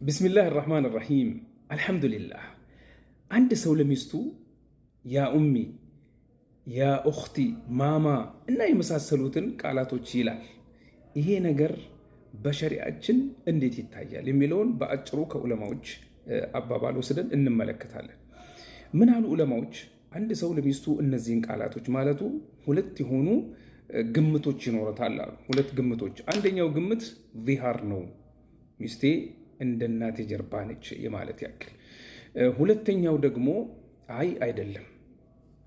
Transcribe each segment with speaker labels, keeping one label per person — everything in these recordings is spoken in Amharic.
Speaker 1: ቢስሚላህ ራህማን ራሂም አልሐምዱሊላህ። አንድ ሰው ለሚስቱ ያ ኡሚ፣ ያ ኡኽቲ፣ ማማ እና የመሳሰሉትን ቃላቶች ይላል። ይሄ ነገር በሸሪዓችን እንዴት ይታያል የሚለውን በአጭሩ ከዑለማዎች አባባል ወስደን እንመለከታለን። ምን አሉ ዑለማዎች? አንድ ሰው ለሚስቱ እነዚህን ቃላቶች ማለቱ ሁለት የሆኑ ግምቶች ይኖረታል አሉ። ሁለት ግምቶች። አንደኛው ግምት ዚሃር ነው፣ ሚስቴ እንደ እናቴ ጀርባ ነች የማለት ያክል። ሁለተኛው ደግሞ አይደለም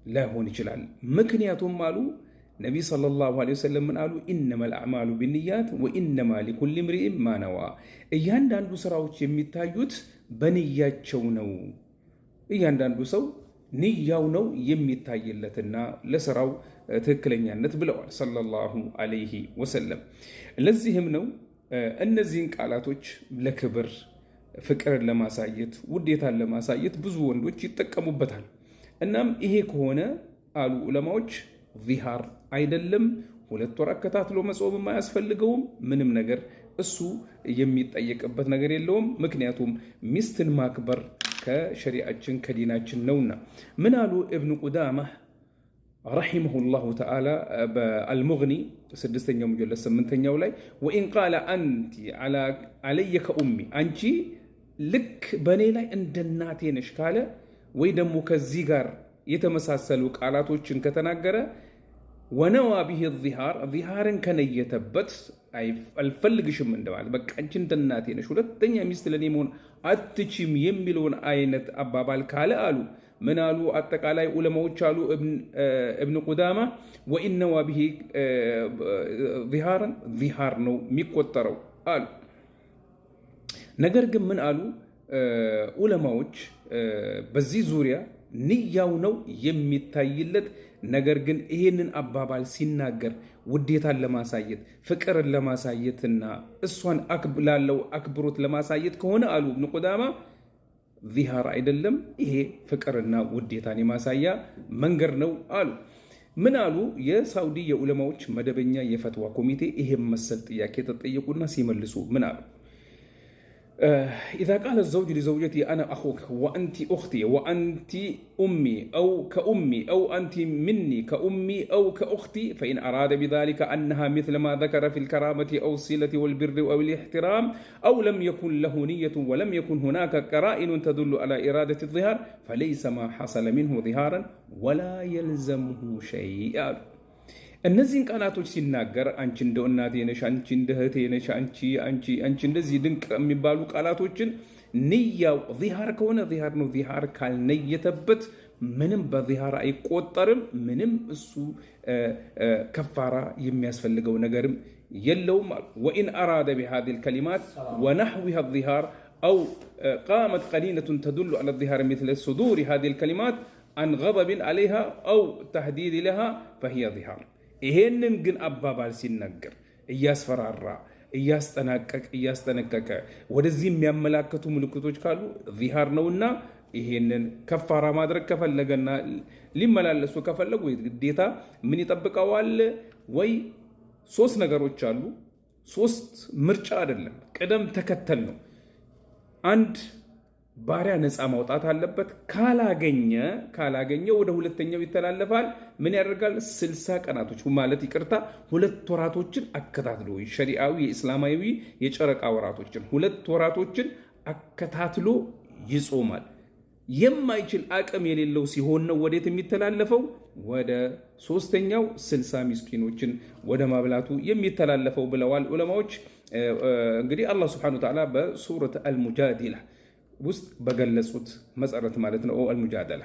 Speaker 1: ላይሆን ይችላል። ምክንያቱም አሉ ነቢ ሰለላሁ ዐለይሂ ወሰለም ምን አሉ? ኢነመል አዕማሉ ቢንያት ወኢነማ ሊኩሊ ምሪኢን ማ ነዋ። እያንዳንዱ ስራዎች የሚታዩት በንያቸው ነው። እያንዳንዱ ሰው ንያው ነው የሚታይለትና ለስራው ትክክለኛነት ብለዋል ሰለላሁ ዐለይሂ ወሰለም። ለዚህም ነው እነዚህን ቃላቶች ለክብር፣ ፍቅርን ለማሳየት፣ ውዴታን ለማሳየት ብዙ ወንዶች ይጠቀሙበታል። እናም ይሄ ከሆነ አሉ ዑለማዎች ዚሃር አይደለም። 2 ወር አከታትሎ መጾምም አያስፈልገውም። ምንም ነገር እሱ የሚጠየቅበት ነገር የለውም። ምክንያቱም ሚስትን ማክበር ከሸሪዓችን ከዲናችን ነውና። ምን አሉ እብኑ ቁዳማ ረሒመሁላሁ ተዓላ በአልሙግኒ 6ኛው ሙጀለድ 8ኛው ላይ ወኢን ቃለ አንቲ አለየ ከኡሚ፣ አንቺ ልክ በእኔ ላይ እንደ እናቴ ነሽ ካለ ወይ ደግሞ ከዚህ ጋር የተመሳሰሉ ቃላቶችን ከተናገረ ወነዋ ቢሂ ዚሃርን ከነየተበት አልፈልግሽም እንደማለት፣ በቃ አንቺ እንደ እናቴ ነሽ፣ ሁለተኛ ሚስት ለእኔ መሆን አትችም የሚለውን አይነት አባባል ካለ አሉ ምን አሉ አጠቃላይ ዑለማዎች አሉ እብን ቁዳማ ወኢነዋ ቢሂ ዚሃር ነው የሚቆጠረው አሉ። ነገር ግን ምን አሉ ዑለማዎች በዚህ ዙሪያ ንያው ነው የሚታይለት። ነገር ግን ይሄንን አባባል ሲናገር ውዴታን ለማሳየት ፍቅርን ለማሳየትና እሷን ላለው አክብሮት ለማሳየት ከሆነ አሉ እብን ቁዳማ ዚሃር አይደለም፣ ይሄ ፍቅርና ውዴታን የማሳያ መንገድ ነው አሉ። ምን አሉ የሳውዲ የዑለማዎች መደበኛ የፈትዋ ኮሚቴ ይሄን መሰል ጥያቄ ተጠየቁና ሲመልሱ ምን አሉ? إذا قال الزوج لزوجته أنا أخوك وأنت أختي وأنت أمي أو كأمي أو أنت مني كأمي أو كأختي فإن أراد بذلك أنها مثل ما ذكر في الكرامة أو الصلة والبر أو الاحترام أو لم يكن له نية ولم يكن هناك قرائن تدل على إرادة الظهار فليس ما حصل منه ظهارا ولا يلزمه شيء. እነዚህን ቃላቶች ሲናገር አንቺ እንደ እናቴ ነሽ፣ አንቺ እንደ እህቴ ነሽ፣ አንቺ እንደዚህ ድንቅ የሚባሉ ቃላቶችን ንያው ዚሃር ከሆነ ዚሃር ነው። ዚሃር ካልነየተበት ምንም በዚሃር አይቆጠርም። ምንም እሱ ከፋራ የሚያስፈልገው ነገርም የለውም። ወኢን አራደ ቢሃዚሂ ልከሊማት ወነሕዊሃ ዚሃር አው ቃመት ቀሪነቱን ተዱሉ ዐለ ዚሃር ሚስለ ሱዱሪ ሃዚሂ ልከሊማት አን ገደብን ዐለይሃ አው ተህዲድ ለሃ ፈሂየ ዚሃር። ይሄንን ግን አባባል ሲናገር እያስፈራራ እያስጠነቀቀ ወደዚህ የሚያመላክቱ ምልክቶች ካሉ ዚሃር ነውና ይሄንን ከፋራ ማድረግ ከፈለገና ሊመላለሱ ከፈለጉ ግዴታ ምን ይጠብቀዋል? ወይ 3 ነገሮች አሉ። 3 ምርጫ አይደለም፣ ቅደም ተከተል ነው። አንድ ባሪያ ነፃ ማውጣት አለበት። ካላገኘ ወደ ሁለተኛው ይተላለፋል። ምን ያደርጋል? 60 ቀናቶች ማለት 2 ወራቶችን አከታትሎ ሸሪዓዊ የእስላማዊ የጨረቃ ወራቶችን 2 ወራቶችን አከታትሎ ይጾማል። የማይችል አቅም የሌለው ሲሆን ነው ወዴት የሚተላለፈው? ወደ 3ኛው 60 ምስኪኖችን ወደ ማብላቱ የሚተላለፈው ብለዋል ዑለማዎች። እንግዲህ አላህ ሱብሓነሁ ወተዓላ በሱረት አልሙጃዲላ ውስጥ በገለጹት መሰረት ማለት ነው። አልሙጃደላ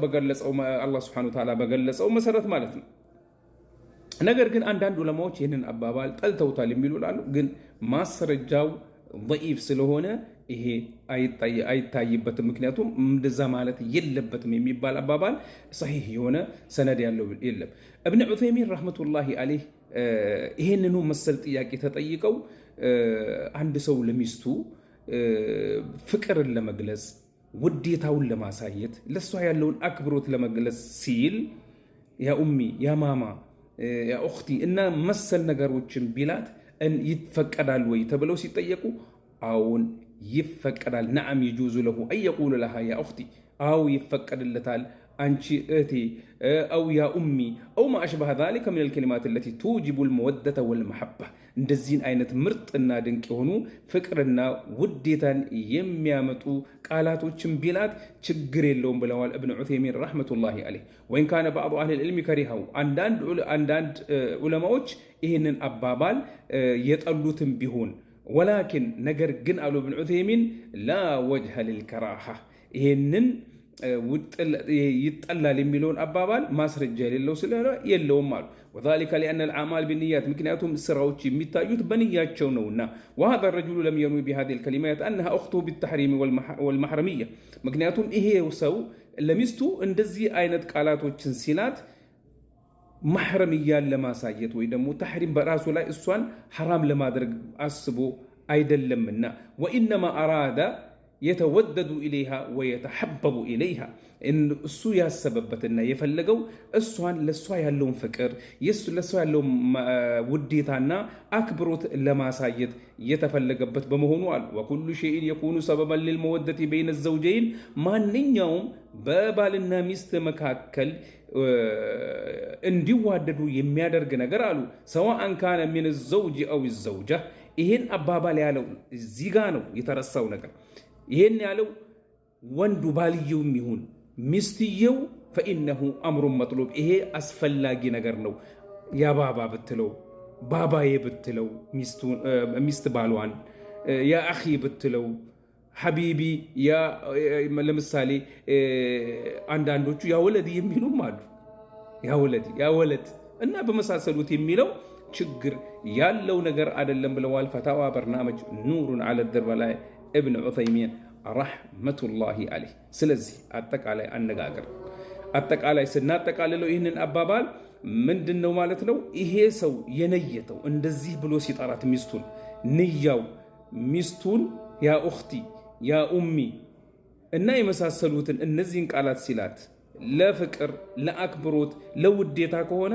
Speaker 1: በገለጸው አላህ Subhanahu Wa Ta'ala በገለጸው መሰረት ማለት ነው። ነገር ግን አንዳንድ ዑለማዎች ይህንን አባባል ጠልተውታል የሚሉ አሉ። ግን ማስረጃው ضعيف ስለሆነ ይሄ አይታይበትም። ምክንያቱም እንደዛ ማለት የለበትም የሚባል አባባል صحيح የሆነ ሰነድ ያለው የለም። እብን ዑሰይሚን ረህመቱላሂ ዐለይህ ይሄንኑ መሰል ጥያቄ ተጠይቀው አንድ ሰው ለሚስቱ ፍቅርን ለመግለጽ ውዴታውን ለማሳየት ለሷ ያለውን አክብሮት ለመግለጽ ሲል ያ ኡሚ፣ ያ ማማ፣ ያ ኡኽቲ እና መሰል ነገሮችን ቢላት ይፈቀዳል ወይ ተብለው ሲጠየቁ አዎን ይፈቀዳል። ነዓም የጁዙ ለሁ አን የቁለ ለሃ ያ ኡኽቲ፣ አው ይፈቀድለታል አንቺ እህቴ፣ አው ያ ኡሚ፣ አው ማ አሽበሀ ዛሊከ ሚነል ከሊማት አለቲ ቱጅቡል መወደተ ወልመሐባ፣ እንደዚህን አይነት ምርጥና ድንቅ የሆኑ ፍቅርና ውዴታን የሚያመጡ ቃላቶችን ቢላት ችግር የለውም ብለዋል እብን ዑሰይሚን ረሕመቱላሂ ዐለይህ። ወይን ካነ ባዕዱ አህሊል ዒልሚ ከሪሀው፣ አንዳንድ ዑለማዎች ይህንን አባባል የጠሉትም ቢሆን ወላኪን ነገር ግን አሉ እብን ዑሰይሚን ላ ወጅሀ ሊልከራሃ፣ ይህንን ይጠላል የሚለውን አባባል ማስረጃ የሌለው ስለሆነ የለውም አሉ። ወዛሊከ ሊአነ አልአዕማል ቢንያት፣ ምክንያቱም ስራዎች የሚታዩት በንያቸው ነውና። ወሀዛ ረጁሉ ለም የንዊ ቢሃዚሂል ከሊማት አነሃ ኡኽቱሁ ቢተሕሪም ወልመሕረሚያ፣ ምክንያቱም ይሄ ሰው ለሚስቱ እንደዚህ አይነት ቃላቶችን ሲላት ማሕረምያን ለማሳየት ወይ ደግሞ ተሕሪም በራሱ ላይ እሷን ሐራም ለማድረግ አስቦ አይደለምና። ወኢነማ አራደ የተወደዱ ኢለይሃ ወየተሐበቡ ኢለይሃ፣ እሱ ያሰበበትና የፈለገው እሷን ለእሷ ያለውን ፍቅር ለእሷ ያለውን ውዴታና አክብሮት ለማሳየት የተፈለገበት በመሆኑ አሉ። ወኩሉ ሸይን የኩኑ ሰበበን ሊልመወደቲ በይነ ዘውጀይን፣ ማንኛውም በባልና ሚስት መካከል እንዲዋደዱ የሚያደርግ ነገር አሉ ሰዋአን ካነ ሚን ዘውጅ አው ዘውጃ። ይህን አባባል ያለው እዚህ ጋ ነው የተረሳው ነገር። ይህን ያለው ወንዱ ባልየውም ይሁን ሚስትየው ፈኢነሁ አምሩን መጥሉብ፣ ይሄ አስፈላጊ ነገር ነው። ያ ባባ ብትለው፣ ባባዬ ብትለው ሚስት ባሏን፣ ያ አኺ ብትለው፣ ሐቢቢ፣ ለምሳሌ አንዳንዶቹ ያ ወለድ የሚሉም አሉ። ያ ወለድ እና በመሳሰሉት የሚለው ችግር ያለው ነገር አይደለም ብለዋል። ፈታዋ በርናመጅ ኑሩን ዐለ ደርብ ላይ እብን ዑሰይሚን ረሕመቱላሂ ዐለይህ። ስለዚህ አጠቃላይ አነጋገር አጠቃላይ ስናጠቃልለው ይህንን አባባል ምንድን ነው ማለት ነው? ይሄ ሰው የነየተው እንደዚህ ብሎ ሲጠራት ሚስቱን ንያው ሚስቱን ያ ኡኽቲ፣ ያ ኡሚ እና የመሳሰሉትን እነዚህን ቃላት ሲላት ለፍቅር፣ ለአክብሮት፣ ለውዴታ ከሆነ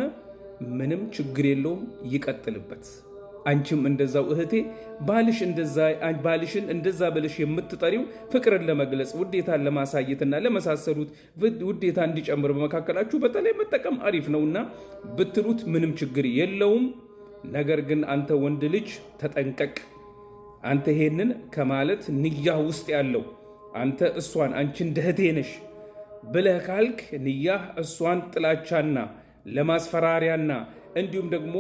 Speaker 1: ምንም ችግር የለውም፣ ይቀጥልበት። አንቺም እንደዛው እህቴ ባልሽን እንደዛ ብለሽ የምትጠሪው ፍቅርን ለመግለጽ ውዴታን ለማሳየትና ለመሳሰሉት ውዴታ እንዲጨምር በመካከላችሁ በተለይ መጠቀም አሪፍ ነውና ብትሉት ምንም ችግር የለውም። ነገር ግን አንተ ወንድ ልጅ ተጠንቀቅ። አንተ ይሄንን ከማለት ንያህ ውስጥ ያለው አንተ እሷን አንቺ እንደ እህቴ ነሽ ብለህ ካልክ ንያህ እሷን ጥላቻና ለማስፈራሪያና እንዲሁም ደግሞ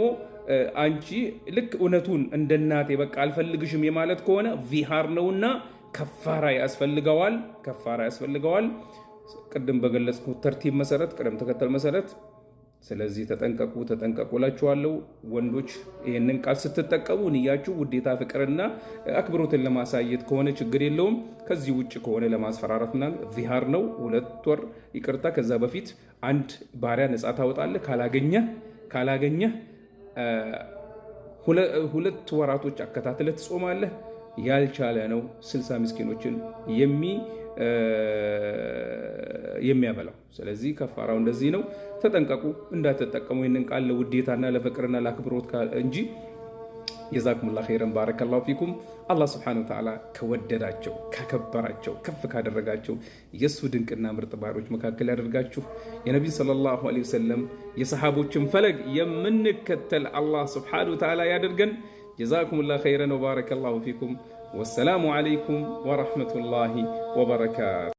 Speaker 1: አንቺ ልክ እውነቱን እንደ እናቴ በቃ አልፈልግሽም የማለት ከሆነ ዚሃር ነውና ከፋራ ያስፈልገዋል። ቅድም በገለጽኩት ተርቲብ መሰረት፣ ቅደም ተከተል መሰረት። ስለዚህ ተጠንቀቁ እላችኋለሁ። ወንዶች ይህንን ቃል ስትጠቀሙ ንያችሁ ውዴታ፣ ፍቅርና አክብሮትን ለማሳየት ከሆነ ችግር የለውም። ከዚህ ውጭ ከሆነ ለማስፈራራት ምናምን ዚሃር ነው። 2 ወር ይቅርታ፣ ከዛ በፊት አንድ ባሪያ ነፃ ታወጣለህ። ካላገኘህ 2 ወራቶች አከታትለህ ትጾማለህ። ያልቻለ ነው 60 ምስኪኖችን የሚያበላው። ስለዚህ ከፋራው እንደዚህ ነው። ተጠንቀቁ፣ እንዳትጠቀሙ ይህንን ቃል ለውዴታና ለፍቅርና ለአክብሮት እንጂ። ጀዛኩሙላሁ ኸይረን ባረከላሁ ፊኩም። አላህ ስብሐነሁ ወተዓላ ከወደዳቸው ካከበራቸው ከፍ ካደረጋቸው የእሱ ድንቅና ምርጥ ባሮች መካከል ያደርጋችሁ። የነቢይ ሰለላሁ ዐለይሂ ወሰለም የሰሓቦችን ፈለግ የምንከተል አላህ ስብሐነሁ ወተዓላ ያደርገን። ጀዛኩሙላሁ ኸይረን ወባረከላሁ ፊኩም። ወሰላሙ ዐለይኩም ወረሕመቱላሂ ወበረካቱ።